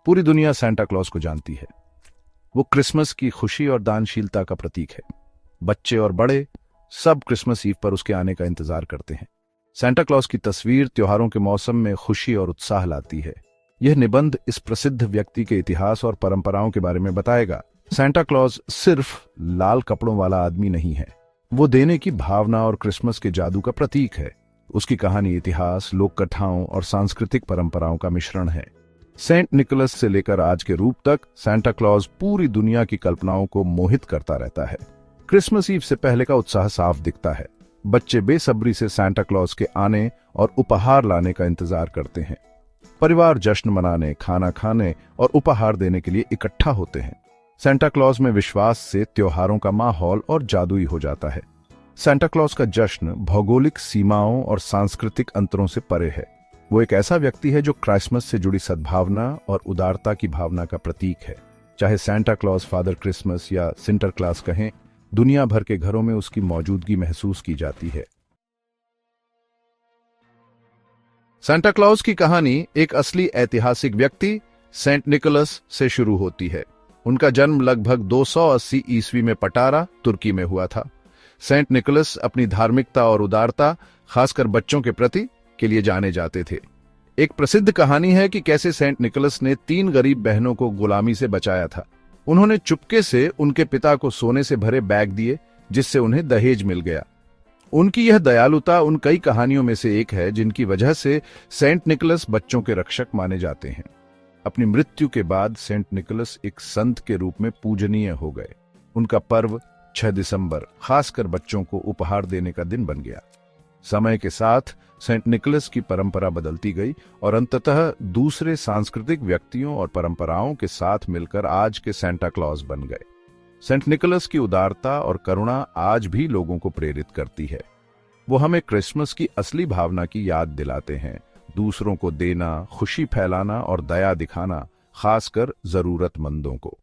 पूरी दुनिया Santa Claus को जानती है। वो क्रिसमस की खुशी और दानशीलता का प्रतीक है। बच्चे और बड़े सब क्रिसमस ईव पर उसके आने का इंतजार करते हैं। सांता क्लॉज की तस्वीर त्योहारों के मौसम में खुशी और उत्साह लाती है। यह निबंध इस प्रसिद्ध व्यक्ति के इतिहास और परंपराओं के बारे में बताएगा। सांता क्लॉज सिर्फ लाल कपड़ों वाला आदमी नहीं है, वो देने की भावना और क्रिसमस के जादू का प्रतीक है। उसकी कहानी इतिहास, लोक कथाओं और सांस्कृतिक परंपराओं का मिश्रण है। सेंट निकोलस से लेकर आज के रूप तक सांता क्लॉज पूरी दुनिया की कल्पनाओं को मोहित करता रहता है। क्रिसमस ईव से पहले का उत्साह साफ दिखता है। बच्चे बेसब्री से सांता क्लॉज के आने और उपहार लाने का इंतजार करते हैं। परिवार जश्न मनाने, खाना खाने और उपहार देने के लिए इकट्ठा होते हैं। सांता क्लॉज में विश्वास से त्योहारों का माहौल और जादुई हो जाता है। सांता क्लॉज का जश्न भौगोलिक सीमाओं और सांस्कृतिक अंतरों से परे है। वो एक ऐसा व्यक्ति है जो क्रिसमस से जुड़ी सद्भावना और उदारता की भावना का प्रतीक है। चाहे सांता क्लॉज, फादर क्रिसमस या सिंटरक्लास कहें, दुनिया भर के घरों में उसकी मौजूदगी महसूस की जाती है। सांता क्लॉज की कहानी एक असली ऐतिहासिक व्यक्ति सेंट निकोलस से शुरू होती है। उनका जन्म लगभग 280 ईस्वी में पटारा, तुर्की में हुआ था। सेंट निकोलस अपनी धार्मिकता और उदारता, खासकर बच्चों के प्रति, के लिए जाने जाते थे। एक प्रसिद्ध कहानी है कि कैसे सेंट निकोलस ने 3 गरीब बहनों को गुलामी से बचाया था। उन्होंने चुपके से उनके पिता को सोने से भरे बैग दिए, जिससे उन्हें दहेज मिल गया। उनकी यह दयालुता उन कई कहानियों में से एक है जिनकी वजह से सेंट निकोलस बच्चों के रक्षक माने जाते हैं। अपनी मृत्यु के बाद सेंट निकोलस एक संत के रूप में पूजनीय हो गए। उनका पर्व 6 दिसंबर खासकर बच्चों को उपहार देने का दिन बन गया। समय के साथ सेंट निकोलस की परंपरा बदलती गई और अंततः दूसरे सांस्कृतिक व्यक्तियों और परंपराओं के साथ मिलकर आज के सांता क्लॉज बन गए। सेंट निकोलस की उदारता और करुणा आज भी लोगों को प्रेरित करती है। वो हमें क्रिसमस की असली भावना की याद दिलाते हैं। दूसरों को देना, खुशी फैलाना और दया दिखाना, खासकर जरूरतमंदों को।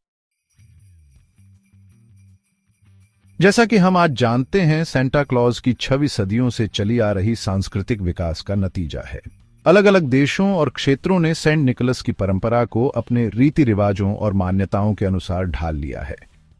जैसा कि हम आज जानते हैं, सांता क्लॉज की छवि सदियों से चली आ रही सांस्कृतिक विकास का नतीजा है। अलग अलग देशों और क्षेत्रों ने सेंट निकोलस की परंपरा को अपने रीति रिवाजों और मान्यताओं के अनुसार ढाल लिया है।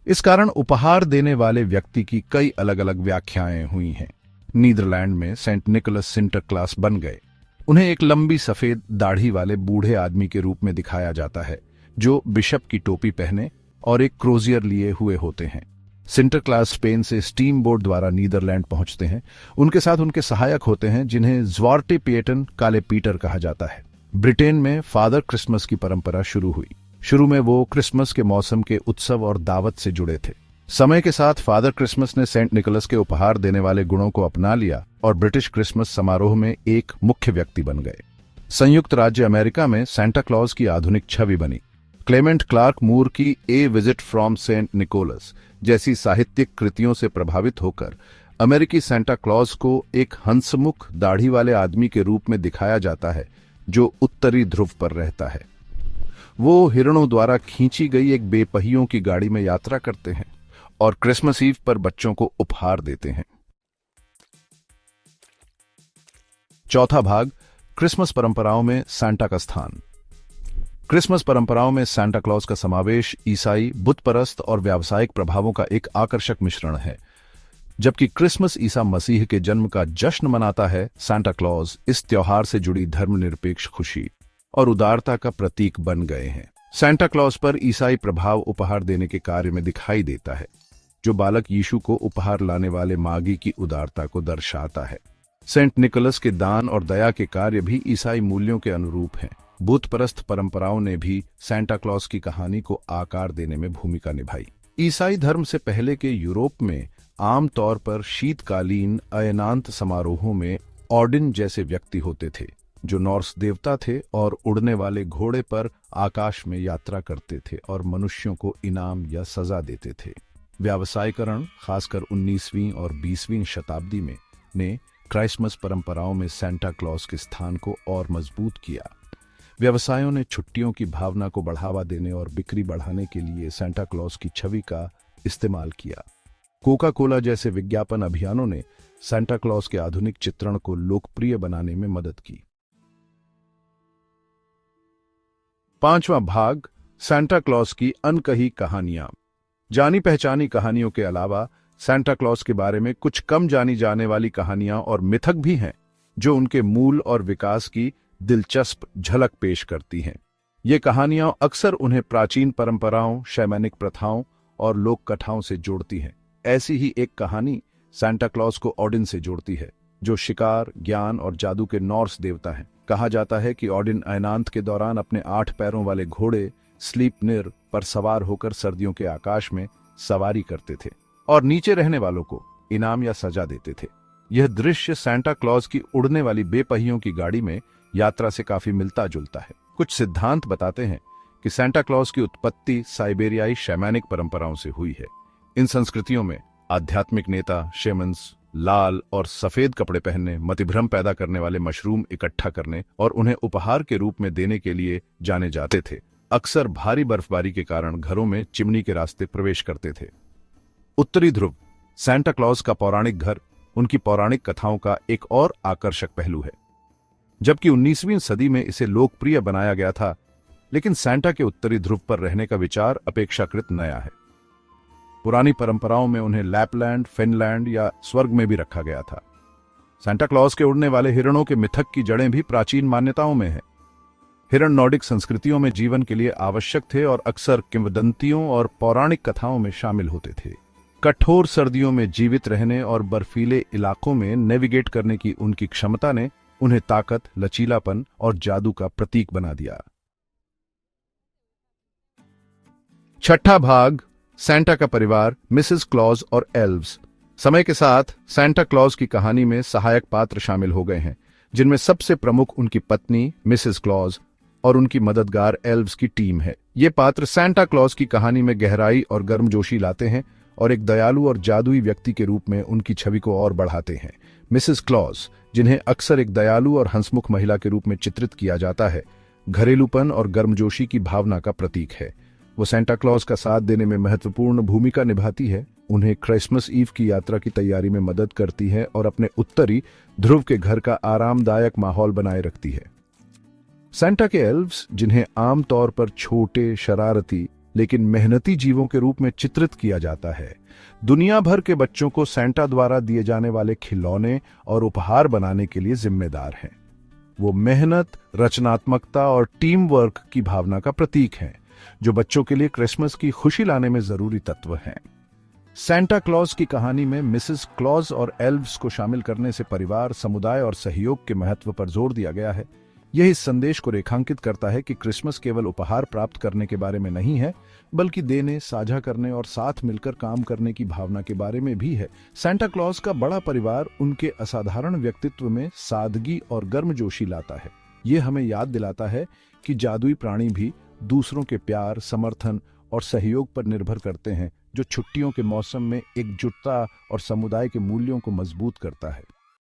इस कारण उपहार देने वाले व्यक्ति की कई अलग अलग व्याख्याएं हुई हैं। नीदरलैंड में सेंट निकोलस सिंटरक्लास बन गए। उन्हें एक लंबी सफेद दाढ़ी वाले बूढ़े आदमी के रूप में दिखाया जाता है, जो बिशप की टोपी पहने और एक क्रोजियर लिए हुए होते हैं। सिंटरक्लास स्पेन से स्टीम बोट द्वारा नीदरलैंड पहुंचते हैं। उनके साथ उनके सहायक होते हैं, जिन्हें ज़्वार्टे पिएटन, काले पीटर कहा जाता है। ब्रिटेन में फादर क्रिसमस की परंपरा शुरू हुई। शुरू में वो क्रिसमस के मौसम के उत्सव और दावत से जुड़े थे। समय के साथ फादर क्रिसमस ने सेंट निकोलस के उपहार देने वाले गुणों को अपना लिया और ब्रिटिश क्रिसमस समारोह में एक मुख्य व्यक्ति बन गए। संयुक्त राज्य अमेरिका में सांता क्लॉज की आधुनिक छवि बनी। क्लेमेंट क्लार्क मूर की ए विजिट फ्रॉम सेंट निकोलस जैसी साहित्यिक कृतियों से प्रभावित होकर अमेरिकी सांता क्लॉज को एक हंसमुख दाढ़ी वाले आदमी के रूप में दिखाया जाता है, जो उत्तरी ध्रुव पर रहता है। वो हिरणों द्वारा खींची गई एक बेपहियों की गाड़ी में यात्रा करते हैं और क्रिसमस ईव पर बच्चों को उपहार देते हैं। चौथा भाग, क्रिसमस परंपराओं में सांता का स्थान। क्रिसमस परंपराओं में सांता क्लॉज का समावेश ईसाई, बुतपरस्त और व्यावसायिक प्रभावों का एक आकर्षक मिश्रण है। जबकि क्रिसमस ईसा मसीह के जन्म का जश्न मनाता है, सांता क्लॉज इस त्योहार से जुड़ी धर्मनिरपेक्ष खुशी और उदारता का प्रतीक बन गए हैं। सांता क्लॉज पर ईसाई प्रभाव उपहार देने के कार्य में दिखाई देता है, जो बालक यीशु को उपहार लाने वाले मागी की उदारता को दर्शाता है। सेंट निकोलस के दान और दया के कार्य भी ईसाई मूल्यों के अनुरूप हैं। बुतपरस्त परंपराओं ने भी सांता क्लॉज की कहानी को आकार देने में भूमिका निभाई। ईसाई धर्म से पहले के यूरोप में आम तौर पर शीतकालीन अयनांत समारोहों में ऑडिन जैसे व्यक्ति होते थे, जो नॉर्स देवता थे और उड़ने वाले घोड़े पर आकाश में यात्रा करते थे और मनुष्यों को इनाम या सजा देते थे। व्यावसायीकरण, खासकर 19वीं और 20वीं शताब्दी में, ने क्रिसमस परंपराओं में सांता क्लॉज के स्थान को और मजबूत किया। व्यवसायों ने छुट्टियों की भावना को बढ़ावा देने और बिक्री बढ़ाने के लिए सांता क्लॉज की छवि का इस्तेमाल किया। कोका कोला जैसे विज्ञापन अभियानों ने सांता क्लॉज के आधुनिक चित्रण को लोकप्रिय बनाने में मदद की। 5वां भाग, सांता क्लॉज की अनकही कहानियां। जानी पहचानी कहानियों के अलावा सांता क्लॉज के बारे में कुछ कम जानी जाने वाली कहानियां और मिथक भी हैं, जो उनके मूल और विकास की दिलचस्प झलक पेश करती हैं। ये कहानियां अक्सर उन्हें प्राचीन परंपराओं, शैमानिक प्रथाओं और लोक कथाओं से जोड़ती हैं। ऐसी ही एक कहानी सांता क्लॉज को ओडिन से जोड़ती है, जो शिकार, ज्ञान और जादू के नॉर्स देवता हैं। कहा जाता है कि ओडिन अयनांत के दौरान अपने 8 पैरों वाले घोड़े स्लीपनिर पर सवार होकर सर्दियों के आकाश में सवारी करते थे और नीचे रहने वालों को इनाम या सजा देते थे। यह दृश्य सांता क्लॉज की उड़ने वाली बेपहियों की गाड़ी में यात्रा से काफी मिलता जुलता है। कुछ सिद्धांत बताते हैं कि सांता क्लॉज की उत्पत्ति साइबेरियाई शैमानिक परंपराओं से हुई है। इन संस्कृतियों में आध्यात्मिक नेता शेमन्स लाल और सफेद कपड़े पहनने, मतिभ्रम पैदा करने वाले मशरूम इकट्ठा करने और उन्हें उपहार के रूप में देने के लिए जाने जाते थे। अक्सर भारी बर्फबारी के कारण घरों में चिमनी के रास्ते प्रवेश करते थे। उत्तरी ध्रुव, सांता क्लॉज का पौराणिक घर उनकी पौराणिक कथाओं का एक और आकर्षक पहलू है। जबकि 19वीं सदी में इसे लोकप्रिय बनाया गया था, लेकिन सांता के उत्तरी ध्रुव पर रहने का विचार अपेक्षाकृत नया है। पुरानी परंपराओं में उन्हें लैपलैंड, फिनलैंड या स्वर्ग में भी रखा गया था। सांता क्लॉज के उड़ने वाले हिरणों के मिथक की जड़ें भी प्राचीन मान्यताओं में हैं। हिरण नॉर्डिक संस्कृतियों में जीवन के लिए आवश्यक थे और अक्सर किंवदंतियों और पौराणिक कथाओं में शामिल होते थे। कठोर सर्दियों में जीवित रहने और बर्फीले इलाकों में नेविगेट करने की उनकी क्षमता ने उन्हें ताकत, लचीलापन और जादू का प्रतीक बना दिया। छठा भाग, सांता का परिवार, मिसेस क्लॉज और एल्व्स। समय के साथ सांता क्लॉज की कहानी में सहायक पात्र शामिल हो गए हैं, जिनमें सबसे प्रमुख उनकी पत्नी मिसेस क्लॉज और उनकी मददगार एल्व्स की टीम है। ये पात्र सांता क्लॉज की कहानी में गहराई और गर्मजोशी लाते हैं और एक दयालु और जादुई व्यक्ति के रूप में उनकी छवि को और बढ़ाते हैं। मिसेस क्लॉज, जिन्हें अक्सर एक दयालु और हंसमुख महिला के रूप में चित्रित किया जाता है, घरेलूपन और गर्मजोशी की भावना का प्रतीक है। वो सांता क्लॉज का साथ देने में महत्वपूर्ण भूमिका निभाती है, उन्हें क्रिसमस ईव की यात्रा की तैयारी में मदद करती है और अपने उत्तरी ध्रुव के घर का आरामदायक माहौल बनाए रखती है। सांता के एल्व्स, जिन्हें आमतौर पर छोटे, शरारती लेकिन मेहनती जीवों के रूप में चित्रित किया जाता है, दुनिया भर के बच्चों को सांता द्वारा दिए जाने वाले खिलौने और उपहार बनाने के लिए जिम्मेदार हैं। वो मेहनत, रचनात्मकता और टीम वर्क की भावना का प्रतीक हैं, जो बच्चों के लिए क्रिसमस की खुशी लाने में जरूरी तत्व हैं। सांता क्लॉज की कहानी में मिसेस क्लॉज और एल्व्स को शामिल करने से परिवार, समुदाय और सहयोग के महत्व पर जोर दिया गया है। यह इस संदेश को रेखांकित करता है कि क्रिसमस केवल उपहार प्राप्त करने के बारे में नहीं है, बल्कि देने, साझा करने और साथ मिलकर काम करने की भावना के बारे में भी है। सांता क्लॉज का बड़ा परिवार उनके असाधारण व्यक्तित्व में सादगी और गर्मजोशी लाता है। ये हमें याद दिलाता है कि जादुई प्राणी भी दूसरों के प्यार, समर्थन और सहयोग पर निर्भर करते हैं, जो छुट्टियों के मौसम में एकजुटता और समुदाय के मूल्यों को मजबूत करता है।